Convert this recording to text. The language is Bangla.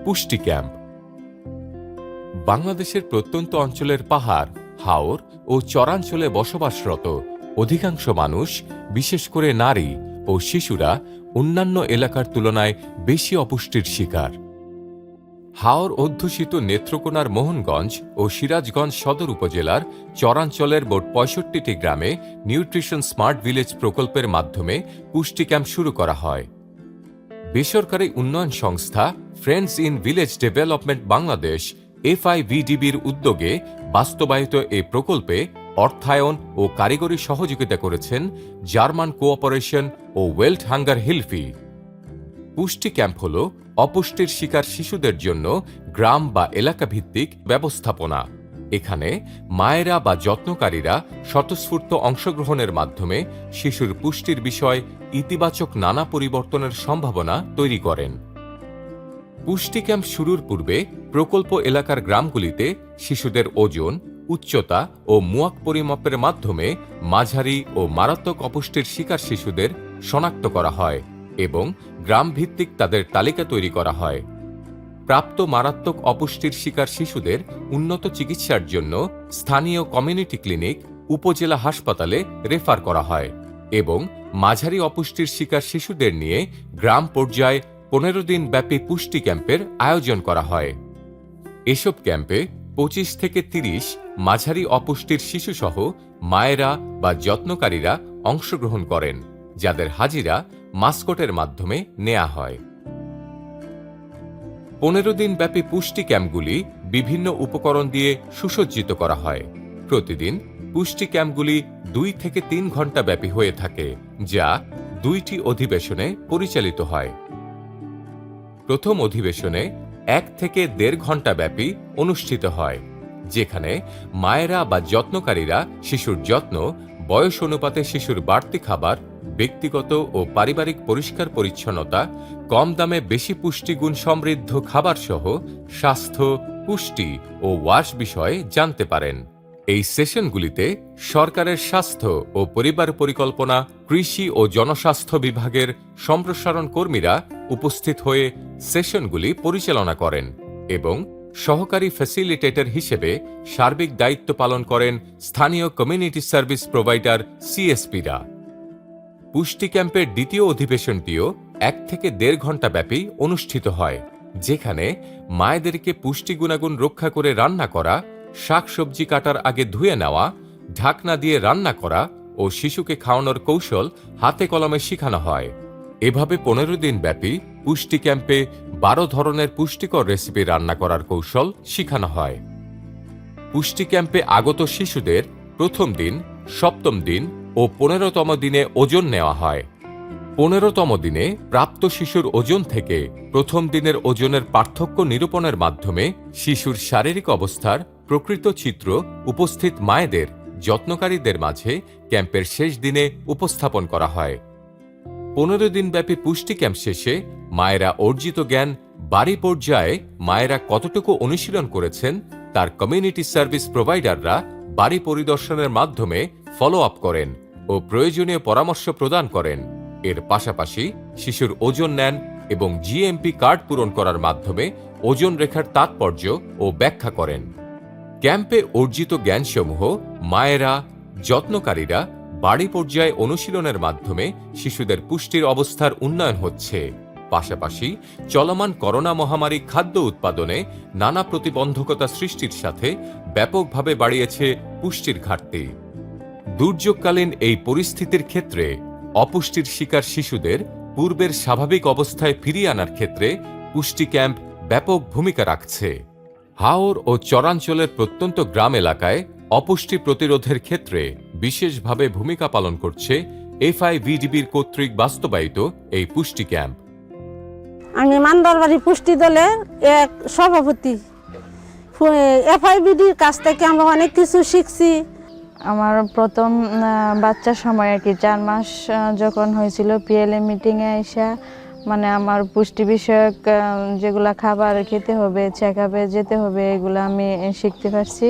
পুষ্টি ক্যাম্প। বাংলাদেশের প্রত্যন্ত অঞ্চলের পাহাড়, হাওর ও চরাঞ্চলে বসবাসরত অধিকাংশ মানুষ, বিশেষ করে নারী ও শিশুরা অন্যান্য এলাকার তুলনায় বেশি অপুষ্টির শিকার। হাওর অধ্যুষিত নেত্রকোনার মোহনগঞ্জ ও সিরাজগঞ্জ সদর উপজেলার চরাঞ্চলের মোট ৬৫টি গ্রামে নিউট্রিশন স্মার্ট ভিলেজ প্রকল্পের মাধ্যমে পুষ্টি ক্যাম্প শুরু করা হয়। বেসরকারি উন্নয়ন সংস্থা friends in village development Bangladesh FIVDB'র উদ্যোগে বাস্তবায়িত এ প্রকল্পে অর্থায়ন ও কারিগরি সহযোগিতা করেছেন জার্মান কোঅপারেশন ও ওয়েল্ট হাঙ্গার হিলফি। পুষ্টি ক্যাম্প হল অপুষ্টির শিকার শিশুদের জন্য গ্রাম বা এলাকা ভিত্তিক ব্যবস্থাপনা। এখানে মায়েরা বা যত্নকারীরা স্বতঃস্ফূর্ত অংশগ্রহণের মাধ্যমে শিশুর পুষ্টির বিষয় ইতিবাচক নানা পরিবর্তনের সম্ভাবনা তৈরি করেন। পুষ্টি ক্যাম্প শুরুর পূর্বে প্রকল্প এলাকার গ্রামগুলিতে শিশুদের ওজন, উচ্চতা ও মুয়াক পরিমাপের মাধ্যমে মাঝারি ও মারাত্মক অপুষ্টির শিকার শিশুদের শনাক্ত করা হয় এবং গ্রামভিত্তিক তাদের তালিকা তৈরি করা হয়। প্রাপ্ত মারাত্মক অপুষ্টির শিকার শিশুদের উন্নত চিকিৎসার জন্য স্থানীয় কমিউনিটি ক্লিনিক, উপজেলা হাসপাতালে রেফার করা হয় এবং মাঝারি অপুষ্টির শিকার শিশুদের নিয়ে গ্রাম পর্যায়ে 15 দিন ব্যাপী পুষ্টি ক্যাম্পের আয়োজন করা হয়। এসব ক্যাম্পে 25 থেকে 30 মাঝারি অপুষ্টির শিশুসহ মায়েরা বা যত্নকারীরা অংশগ্রহণ করেন, যাদের হাজিরা মাস্কটের মাধ্যমে নেওয়া হয়। 15 দিন ব্যাপী পুষ্টি ক্যাম্পগুলি বিভিন্ন উপকরণ দিয়ে সুসজ্জিত করা হয়। প্রতিদিন পুষ্টি ক্যাম্পগুলি 2 থেকে 3 ঘণ্টা ব্যাপী হয়ে থাকে, যা 2টি অধিবেশনে পরিচালিত হয়। প্রথম অধিবেশনে 1 থেকে 1.5 ঘণ্টা ব্যাপী অনুষ্ঠিত হয়, যেখানে মায়েরা বা যত্নকারীরা শিশুর যত্ন, বয়স অনুপাতে শিশুর বাড়তি খাবার, ব্যক্তিগত ও পারিবারিক পরিষ্কার পরিচ্ছন্নতা, কম দামে বেশি পুষ্টিগুণ সমৃদ্ধ খাবার সহ স্বাস্থ্য, পুষ্টি ও ওয়াশ বিষয়ে জানতে পারেন। এই সেশনগুলিতে সরকারের স্বাস্থ্য ও পরিবার পরিকল্পনা, কৃষি ও জনস্বাস্থ্য বিভাগের সম্প্রসারণ কর্মীরা উপস্থিত হয়ে সেশনগুলি পরিচালনা করেন এবং সহকারী ফ্যাসিলিটেটর হিসেবে সার্বিক দায়িত্ব পালন করেন স্থানীয় কমিউনিটি সার্ভিস প্রোভাইডার CSP'রা। পুষ্টি ক্যাম্পের দ্বিতীয় অধিবেশনটিও 1 থেকে 1.5 ঘণ্টা ব্যাপী অনুষ্ঠিত হয়, যেখানে মায়েদেরকে পুষ্টি গুণাগুণ রক্ষা করে রান্না করা, শাকসবজি কাটার আগে ধুয়ে নেওয়া, ঢাকনা দিয়ে রান্না করা ও শিশুকে খাওয়ানোর কৌশল হাতে কলমে শেখানো হয়। এভাবে 15 দিন ব্যাপী পুষ্টি ক্যাম্পে 12 ধরনের পুষ্টিকর রেসিপি রান্না করার কৌশল শেখানো হয়। পুষ্টি ক্যাম্পে আগত শিশুদের প্রথম দিন, সপ্তম দিন ও 15তম দিনে ওজন নেওয়া হয়। 15তম দিনে প্রাপ্ত শিশুর ওজন থেকে প্রথম দিনের ওজনের পার্থক্য নিরূপণের মাধ্যমে শিশুর শারীরিক অবস্থার প্রকৃত চিত্র উপস্থিত মায়েদের, যত্নকারীদের মাঝে ক্যাম্পের শেষ দিনে উপস্থাপন করা হয়। 15 দিনব্যাপী পুষ্টি ক্যাম্প শেষে মায়েরা অর্জিত জ্ঞান বাড়ি পর্যায়ে মায়েরা কতটুকু অনুশীলন করেছেন তার কমিউনিটি সার্ভিস প্রোভাইডাররা বাড়ি পরিদর্শনের মাধ্যমে ফলো আপ করেন ও প্রয়োজনীয় পরামর্শ প্রদান করেন। এর পাশাপাশি শিশুর ওজন নেন এবং GMP কার্ড পূরণ করার মাধ্যমে ওজন রেখার তাৎপর্য ও ব্যাখ্যা করেন। ক্যাম্পে অর্জিত জ্ঞানসমূহ মায়েরা, যত্নকারীরা বাড়ি পর্যায়ে অনুশীলনের মাধ্যমে শিশুদের পুষ্টির অবস্থার উন্নয়ন হচ্ছে। পাশাপাশি চলমান করোনা মহামারী খাদ্য উৎপাদনে নানা প্রতিবন্ধকতা সৃষ্টির সাথে ব্যাপকভাবে বাড়িয়েছে পুষ্টির ঘাটতি। দুর্যোগকালীন এই পরিস্থিতির ক্ষেত্রে অপুষ্টির শিকার শিশুদের পূর্বের স্বাভাবিক অবস্থায় ফিরিয়ে আনার ক্ষেত্রে পুষ্টি ক্যাম্প ব্যাপক ভূমিকা রাখছে। হাওর ও চরাঞ্চলের প্রত্যন্ত গ্রাম এলাকায় অপুষ্টি প্রতিরোধের ক্ষেত্রে বিশেষভাবে ভূমিকা পালন করছে FIVDB'র কর্তৃক বাস্তবায়িত এই পুষ্টি ক্যাম্প। আমি মানদরবাড়ি পুষ্টি দলের এক সভাপতি। FIVD'র কাছ থেকে আমরা অনেক কিছু শিখছি। আমার প্রথম বাচ্চার সময় আর কি 4 মাস যখন হয়েছিল PLA মিটিংয়ে আইসা মানে আমার পুষ্টি বিষয়ক যেগুলা খাবার খেতে হবে, চেকআপে যেতে হবে, এগুলো আমি শিখতে পারছি।